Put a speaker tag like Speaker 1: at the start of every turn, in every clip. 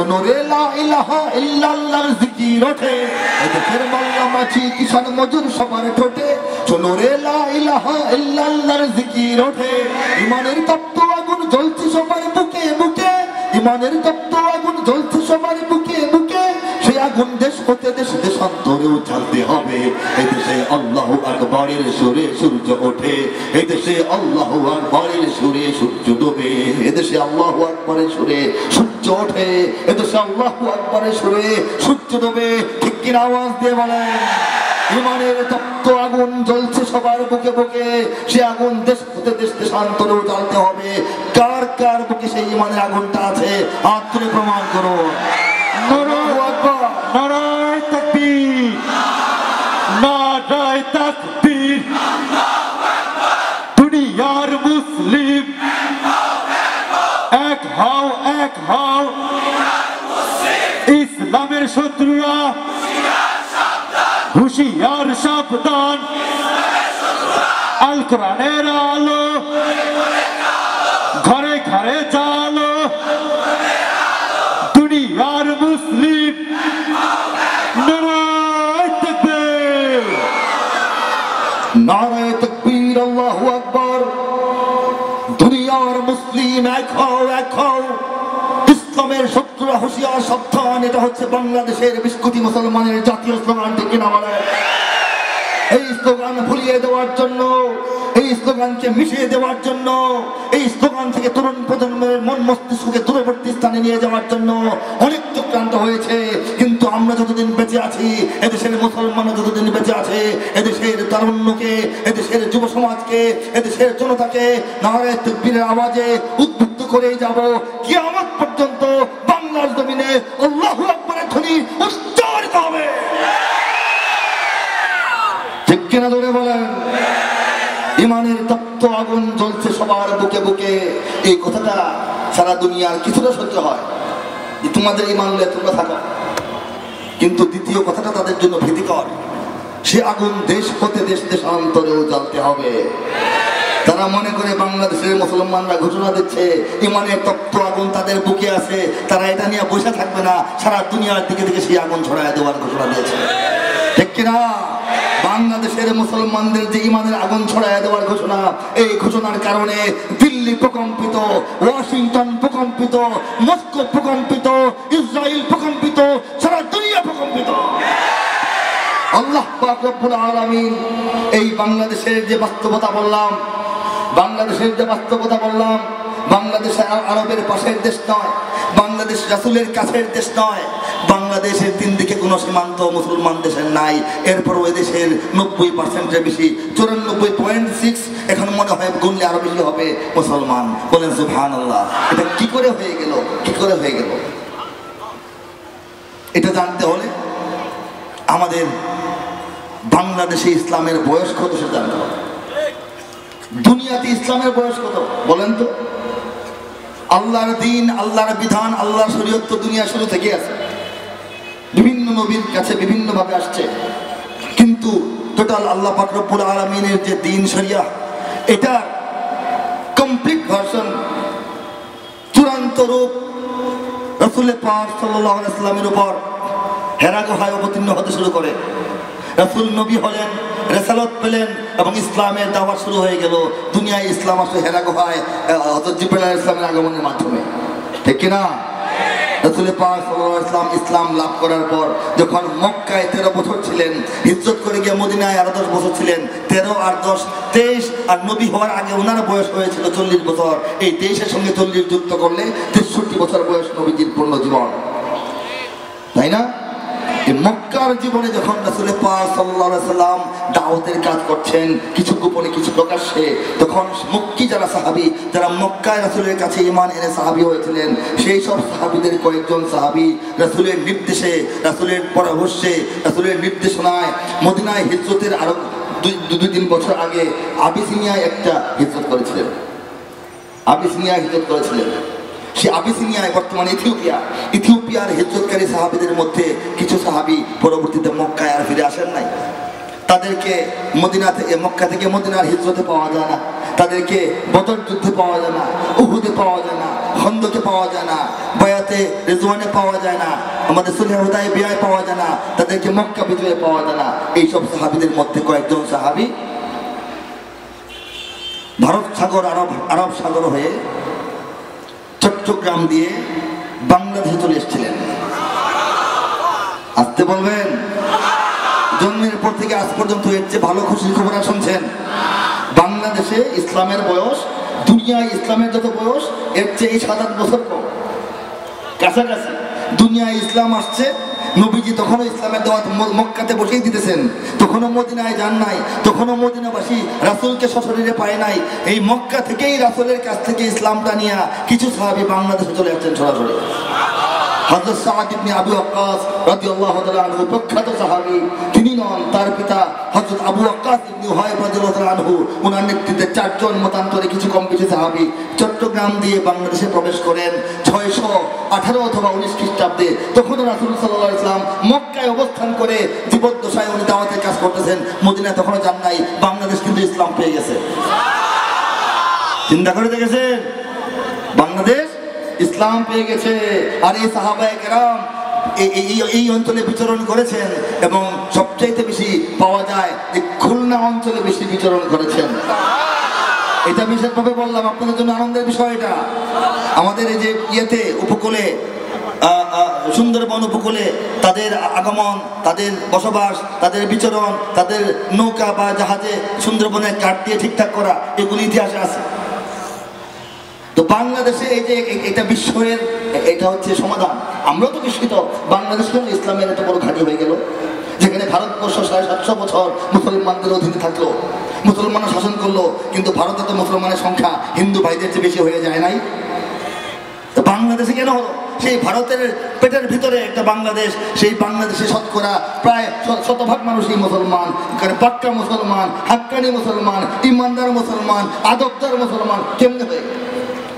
Speaker 1: শোনো রে লা ইলাহা ইল্লাল্লাহর জিকির ওঠে এদেশের মোল্লা মাঝি কিষান মজুর সবার ঠোঁটে শোনো রে লা ইলাহা ইল্লাল্লাহর জিকির ওঠে ইমানের তপ্ত আগুন জ্বলছে সবার বুকে বুকে ইমানের তপ্ত আগুন জ্বলছে সবার বুকে বুকে সেই আগুন দেশ হতে দেশ দেশান্তরেও জ্বালতে হবে এদেশে আল্লাহু আকবারের সুরে সূর্য ওঠে এদেশে আল্লাহু আকবারের সুরে সূর্য ডোবে এদেশে আল্লাহু আকবারের সুরে সূর্য ওঠে এদেশে আল্লাহু আকবারের সুরে সূর্য ডোবে ঠিক কিনা আওয়াজ দিয়ে বলেন ইমানের তপ্ত আগুন জ্বলছে সবার বুকে বুকে সে আগুন দেশ হতে দেশ দেশান্তরেও জ্বালতে হবে কার কার বুকে সেই ইমানের আগুনটা আছে হাত তুলে প্রমাণ করো আল্লাহু আকবার
Speaker 2: নারায়ে তাকবীর নারায়ে তাকবীর দুনিয়ার মুসলিম এক হও ইসলামের শত্রুরা হুশিয়ার সাবধান আল কোরআনের আলো ঘরে ঘরে চালো দুনিয়ার মুসলিম নারায়ে তাকবীর
Speaker 1: নারায়ে তাকবীর আল্লাহু আকবার দুনিয়ার মুসলিম এক হও ইসলামের শত্রুরা হুঁশিয়ার সাবধান এটা হচ্ছে বাংলাদেশের 20 কোটি মুসলমানের জাতীয় স্লোগান ঠিক কিনা বলেন এই স্লোগান ভুলিয়ে দেওয়ার জন্য এই স্লোগানকে মিশিয়ে দেওয়ার জন্য এই স্লোগান থেকে তরুণ প্রজন্মের মন মস্তিষ্ককে দূরবর্তী স্থানে নিয়ে যাওয়ার জন্য অনেক চক্রান্ত হয়েছে কিন্তু আমরা যতদিন বেঁচে আছি এদেশের মুসলমানরা যতদিন বেঁচে আছে এদেশের তারুণ্যকে এদেশের যুব সমাজকে এদেশের জনতাকে নারায়ে তাকবীরের আওয়াজে উদ্বুদ্ধ করেই যাব কিয়ামত পর্যন্ত বাংলার জমিনে আল্লাহু আকবারের ধ্বনি উচ্চারিত হবে ঠিক কিনা ধরে বলেন ইমানের তপ্ত আগুন জ্বলছে সবার বুকে বুকে এই কথাটা সারা দুনিয়ার কিছুটা সহ্য হয় যে তোমাদের ইমান নিয়ে তোমরা থাকো কিন্তু দ্বিতীয় কথাটা তাদের জন্য ভীতিকর সে আগুন দেশ হতে দেশ দেশান্তরেও জ্বলতে হবে তারা মনে করে বাংলাদেশের মুসলমানরা ঘোষণা দিচ্ছে ইমানের তপ্ত আগুন তাদের বুকে আছে তারা এটা নিয়ে বসে থাকবে না সারা দুনিয়ার দিকে দিকে সেই আগুন ছড়ায় দেওয়ার ঘোষণা দিয়েছে ঠিক কিনা বাংলাদেশের মুসলমানদের যে ইমানের আগুন ছড়ায় দেওয়ার ঘোষণা এই ঘোষণার কারণে দিল্লি প্রকম্পিত ওয়াশিংটন প্রকম্পিত মস্কো প্রকম্পিত ইসরায়েল প্রকম্পিত সারা দুনিয়া প্রকম্পিত আল্লাহ পাক রব্বুল আলামিন এই বাংলাদেশের যে বাস্তবতা বললাম বাংলাদেশ আরবের পাশের দেশ নয় বাংলাদেশ রাসূলের কাছের দেশ নয় বাংলাদেশের তিন দিকে কোনো সীমান্ত মুসলমান দেশের নাই এরপর ওই দেশের 90%-এর বেশি 94.6 এখন মনে হয় গুনলে আরো বেশি হবে মুসলমান বলেন সুবহানাল্লাহ এটা কি করে হয়ে গেল এটা জানতে হলে আমাদের বাংলাদেশে ইসলামের বয়স কত সেটা জানতে হবে দুনিয়াতে ইসলামের বয়স কত বলেন তো আল্লাহর দ্বীন আল্লাহর বিধান আল্লাহর শরীয়ত তো দুনিয়া শুরু থেকে আছে বিভিন্ন নবীর কাছে বিভিন্ন ভাবে আসছে কিন্তু টোটাল আল্লাহ পাক রব্বুল আলামিনের যে দ্বীন শরিয়া এটা কমপ্লিট ভার্সন চূড়ান্ত রূপ রাসূল পাক সাল্লাল্লাহু আলাইহি ওয়াসাল্লামের উপর হেরা গুহায় অবতীর্ণ হতে শুরু করে রাসূল নবী হলেন রিসালাত পেলেন এবং ইসলামের দাওয়াত শুরু হয়ে গেল দুনিয়ায় ইসলাম আসলে হেরা গুহায় হযরত জিবরাইল আলাইহিস সালামের আগমনের মাধ্যমে ঠিক কি না রাসূল পাক সাল্লাল্লাহু আলাইহি ওয়াসাল্লাম ইসলাম লাভ করার পর যখন মক্কায় 13 বছর ছিলেন হিজরত করে গিয়ে মদিনায় আরো 10 বছর ছিলেন 13 আর 10 23 আর নবী হওয়ার আগে ওনার বয়স হয়েছিল 40 বছর এই 23 এর সঙ্গে 40 যুক্ত করলে 63 বছর বয়স নবীজির পূর্ণ জীবন তাই না এই মক্কার জীবনে যখন রাসূল পাক সাল্লাল্লাহু আলাইহি ওয়াসাল্লাম দাওয়াতের কাজ করছেন কিছু গোপনে কিছু প্রকাশ্যে তখন মক্কি যারা সাহাবী যারা মক্কায় রাসূলের কাছে ঈমান এনে সাহাবী হয়েছিলেন সেই সব সাহাবীদের কয়েকজন সাহাবী রাসূলের নির্দেশে রাসূলের পরামর্শে রাসূলের নির্দেশনায় মদিনায় হিজরতের আরো 2-3 বছর আগে আবিসিনিয়ায় একটা হিজরত করেছিলেন সে আবিসিনিয়ায় বর্তমানে ইথিওপিয়ার হিজরতকারী সাহাবীদের মধ্যে কিছু সাহাবী পরবর্তীতে মক্কায় আর ফিরে আসেন নাই তাদেরকে মক্কা থেকে মদিনার হিজরতে পাওয়া যায় না তাদেরকে বদর যুদ্ধে পাওয়া যায় না, উহুদে পাওয়া যায় না, খন্দকে পাওয়া যায় না, বায়াতে রিজওয়ানে পাওয়া যায় না, আমাদের সুলহে হুদায়বিয়ায় পাওয়া যায় না, তাদেরকে মক্কা বিজয়ে পাওয়া যায় না। এইসব সাহাবীদের মধ্যে কয়েকজন সাহাবী ভারত সাগর আরব সাগর হয়ে চট্টগ্রাম দিয়ে বাংলাদেশে চলে এসেছিলেন। আসতে বলবেন। জন্মের পর থেকে আজ পর্যন্ত এর চেয়ে ভালো খুশির খবর শুনছেন? বাংলাদেশে ইসলামের বয়স, দুনিয়ায় ইসলামের যত বয়স এর চেয়ে 7-8 বছর কম, কাছাকাছি। দুনিয়ায় ইসলাম আসছে, নবীজি তখনও ইসলামের দাওয়াত মক্কাতে বসেই দিতেছেন, তখনও মদিনায় যান নাই, তখনও মদিনাবাসী রাসূলকে সশরীরে পায় নাই। এই মক্কা থেকেই রাসূলের কাছ থেকে ইসলামটা নিয়ে কিছু সাহাবী বাংলাদেশে চলে আসছেন সরাসরি। হযরত সাদ ইবনে আবু ওয়াক্কাস রাদিয়াল্লাহু তাআলা আনহু প্রখ্যাত সাহাবী, তিনি নন, তার পিতা হযরত আবু ওয়াক্কাস ইবনে উহাইব রাদিয়াল্লাহু তাআলা আনহু, ওনার নেতৃত্বে 4 জন মতান্তরে কিছু কম বেশি সাহাবী চট্টগ্রাম দিয়ে বাংলাদেশে প্রবেশ করেন 618 অথবা 19 খ্রিস্টাব্দে। তখন রাসূল সাল্লাল্লাহু আলাইহি ওয়াসাল্লাম মক্কায় অবস্থান করে জীবদ্দশায় উনি দাওয়াতের কাজ করতেছেন, মদিনায় তখনও যান নাই। বাংলাদেশ কিন্তু ইসলাম পেয়ে গেছে। চিন্তা করে দেখেছেন? বাংলাদেশ ইসলাম পেয়ে গেছে। আর এই সাহাবায়ে কেরাম এই অঞ্চলে বিচরণ করেছেন এবং সবচাইতে বেশি পাওয়া যায় যে খুলনা অঞ্চলে বেশি বিচরণ করেছেন। এটা বিশেষভাবে বললাম আপনাদের জন্য আনন্দের বিষয়। এটা আমাদের এই যে ইয়েতে উপকূলে, সুন্দরবন উপকূলে তাদের আগমন, তাদের বসবাস, তাদের বিচরণ, তাদের নৌকা বা জাহাজে সুন্দরবনের কাঠ দিয়ে ঠিকঠাক করা, এগুলি ইতিহাসে আছে। তো বাংলাদেশে এই যে এটা বিশ্বের, এটা হচ্ছে সমাধান। আমরাও তো বিস্মিত, বাংলাদেশ কেন ইসলামের এত বড় ঘাঁটি হয়ে গেল, যেখানে ভারতবর্ষ 750 বছর মুসলমানদের অধীনে থাকলো, মুসলমানরা শাসন করলো, কিন্তু ভারতে তো মুসলমানের সংখ্যা হিন্দু ভাইদের চেয়ে বেশি হয়ে যায় নাই। তো বাংলাদেশে কেন হলো? সেই ভারতের পেটের ভিতরে একটা বাংলাদেশ, সেই বাংলাদেশে শতকরা প্রায় 100% মানুষই মুসলমান, পাক্কা মুসলমান, হাক্কানি মুসলমান, ইমানদার মুসলমান, আদবদার মুসলমান। কেমনে হয়ে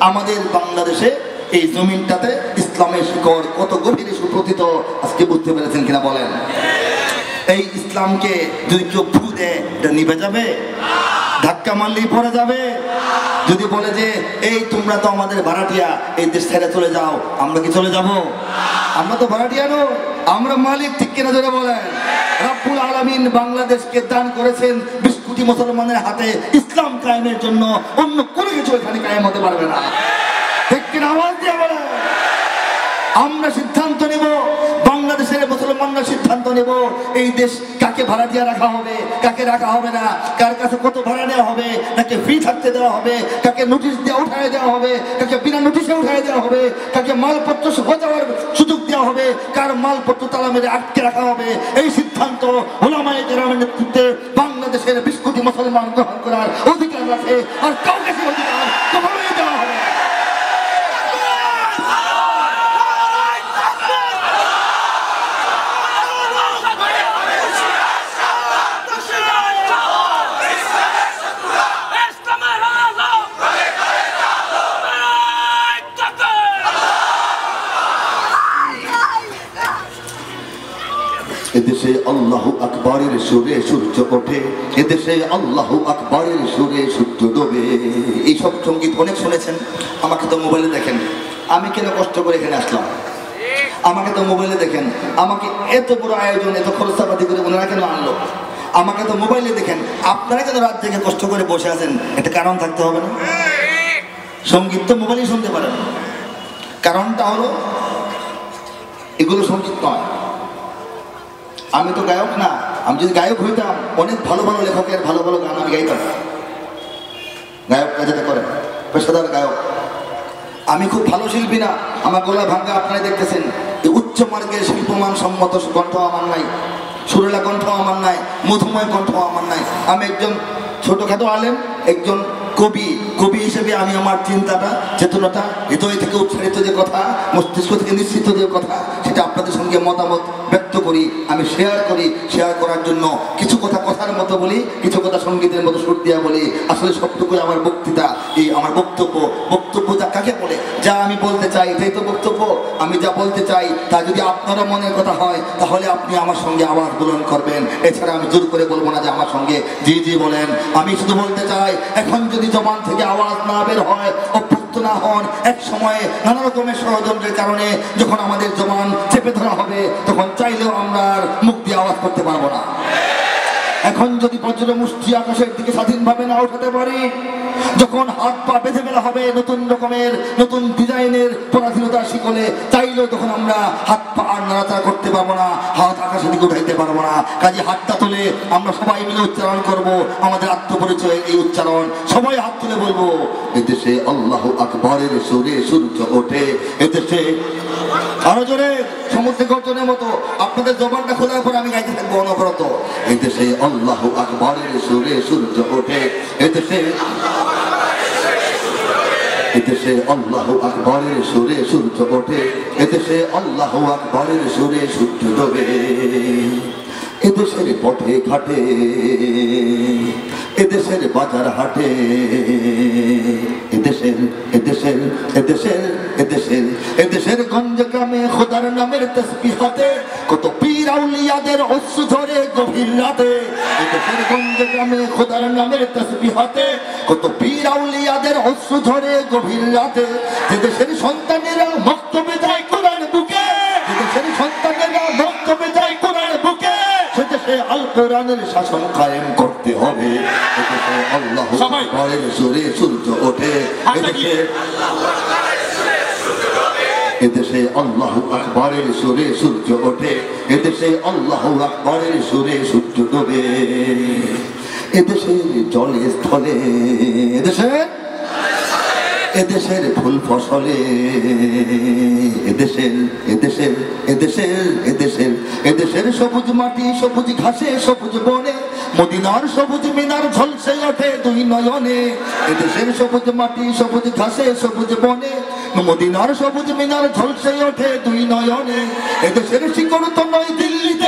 Speaker 1: আমাদের বাংলাদেশে এই জমিনটাতে ইসলামের শিকড় কত গভীরে সুপ্রতিত, আজকে বুঝতে পেরেছেন কিনা বলেন? এই ইসলামকে যদি কেউ ফু দেয়, এটা নিভে যাবে? ধাক্কা মারলেই পড়ে যাবে? যদি বলে যে এই তোমরা তো আমাদের ভাড়াটিয়া, এই দেশ ছেড়ে চলে যাও, আমরা কি চলে যাব? আমরা তো ভাড়াটিয়া নই, আমরা মালিক। ঠিক কিনা জোরে বলেন? রব্বুল আলামিন বাংলাদেশকে দান করেছেন 20 কোটি মুসলমানের হাতে ইসলাম কায়েমের জন্য। অন্য কোনো কিছু এখানে কায়েম হতে পারবে না। ঠিক কিনা আওয়াজ দিয়ে বলেন? আমরা সিদ্ধান্ত নেব, বাংলাদেশের মুসলমানরা সিদ্ধান্ত নেব এই দেশ কাকে ভাড়া দিয়ে রাখা হবে, কাকে রাখা হবে না, কার কাছে কত ভাড়া নেওয়া হবে, কাকে ফ্রি থাকতে দেওয়া হবে, কাকে নোটিশ দিয়ে উঠায় দেওয়া হবে, কাকে বিনা নোটিশে উঠায় দেওয়া হবে, কাকে মালপত্র সহ যাওয়ার সুযোগ দেওয়া হবে, কার মালপত্র তালা মেরে আটকে রাখা হবে। এই সিদ্ধান্ত উলামায়ে কেরামের নেতৃত্বে বাংলাদেশের 20 কোটি মুসলমান গ্রহণ করার অধিকার রাখে, আর কাউকে সে অধিকার কখনোই দেওয়া হবে। এদেশে আল্লাহু আকবরের সুরে সূর্য ওঠে, এদেশে আল্লাহু আকবরের সুরে সূর্য ডোবে। এইসব সঙ্গীত অনেক শুনেছেন। আমাকে তো মোবাইলে দেখেন, আমি কেন কষ্ট করে এখানে আসলাম? আমাকে তো মোবাইলে দেখেন, আমাকে এত বড় আয়োজন, এত খরচাপাতি করে ওনারা কেন আনলো? আমাকে তো মোবাইলে দেখেন, আপনারা কেন রাত থেকে কষ্ট করে বসে আছেন? একটা কারণ থাকতে হবে না? সঙ্গীত তো মোবাইলেই শুনতে পারেন। কারণটা হলো এগুলো সঙ্গীত নয়। আমি তো গায়ক না, আমি যদি গায়ক হইতাম অনেক ভালো ভালো লেখকের ভালো ভালো গান আমি গাইতাম। গায়করা যেটা করে পেশাদার গায়ক। আমি খুব ভালো শিল্পী না, আমার গলা ভাঙ্গা আপনারা দেখতেছেন। এই উচ্চ মার্গের শিল্পমান সম্মত কণ্ঠ আমার নাই, সুরেলা কণ্ঠ আমার নাই, মধুময় কণ্ঠ আমার নাই। আমি একজন ছোটখাটো আলেম, একজন কবি। কবি হিসেবে আমি আমার চিন্তাটা, চেতনাটা, হৃদয় থেকে উচ্চারিত যে কথা, মস্তিষ্ক থেকে নিশ্চিত যে কথা, সেটা আপনাদের আপনাদের সঙ্গে মতামত ব্যক্ত করি, আমি শেয়ার করি। শেয়ার করার জন্য কিছু কথা কথার মতো বলি, কিছু কথা সঙ্গীতের মতো সুর দিয়া বলি। আসলে সবটুকুই আমার বক্তৃতা, এই আমার বক্তব্য। বক্তব্য যা কাকে বলে, যা আমি বলতে চাই এটাই তো বক্তব্য। আমি যা বলতে চাই তা যদি আপনারও মনের কথা হয় তাহলে আপনি আমার সঙ্গে আওয়াজ দোলন করবেন। এছাড়া আমি জোর করে বলবো না যে আমার সঙ্গে জি জি বলেন। আমি শুধু বলতে চাই, এখন যদি জবান থেকে আওয়াজ না বের হয়, অভ্যস্ত না হন, এক সময়ে নানা রকমের ষড়যন্ত্রের কারণে যখন আমাদের জবান চেপে ধরা হবে, তখন চাইলেও আমরা আর মুখ দিয়ে আওয়াজ করতে পারবো না। এখন যদি বজ্র মুষ্টি আকাশের দিকে স্বাধীনভাবে না উঠাতে পারি, যখন হাত পা বেঁধে ফেলা হবে নতুন রকমের নতুন ডিজাইনের পরাধীনতার শিকলে, চাইলেও তখন আমরা হাত পা আর নাড়াচাড়া করতে পারবো না, হাত আকাশের দিকে উঠাইতে পারবো না। কাজে হাতটা তুলে আমরা সবাই মিলে উচ্চারণ করব আমাদের আত্মপরিচয়ের এই উচ্চারণ। সবাই হাত তুলে বলবো, এদেশে আল্লাহু আকবরের সুরে সূর্য ওঠে। এদেশে আরো জোরে সমুদ্রে গর্জনের মতো আপনাদের জবানটা খোলার পর আমি গাইতে থাকবো অনবরত। এদেশে আল্লাহু আকবরের সুরে সূর্য ওঠে। এদেশে এদেশে আল্লাহু আকবরের সুরে সূর্য ওঠে। এদেশে আল্লাহু আকবরের সুরে সূর্য ডোবে। এদেশের পথে ঘাটে, এদেশের বাজার হাটে, এদেশের এদেশের এদেশের এদেশের এদেশের গঞ্জ গ্রামে খোদার নামের তাসবিহ হাতে, কত পীর আউলিয়াদের অশ্রু ঝরে গভীর রাতে। এদেশের গঞ্জ গ্রামে খোদার নামের তাসবিহ হাতে, কত পীর আউলিয়াদের অশ্রু ঝরে গভীর রাতে। এদেশের সন্তানেরা মক্তবে যায় কোরআন বুকে, এদেশের সন্তানেরা মক্তবে যায় কোরআন বুকে। সেদেশে আল কোরআনের শাসন কায়েম করতে হবে। এদেশে আল্লাহু আকবরের সুরে সূর্য ওঠে। এদেশে এদেশে আল্লাহু আকবরের সুরে সূর্য ওঠে। এদেশে আল্লাহু আকবরের সুরে সূর্য ডোবে। এদেশের জলে স্থলে, এদেশের এদেশের ফুল ফসলে, এদেশের এদেশের এদেশের এদেশের এদেশের সবুজ মাটি সবুজ ঘাসে সবুজ বনে, মদিনার সবুজ মিনার ঝলসে ওঠে দুই নয়নে। এদেশের সবুজ মাটি সবুজ ঘাসে সবুজ বনে, মদিনার সবুজ মিনার ঝলসে ওঠে দুই নয়নে। এদেশের শিকড় তো নয় দিল্লিতে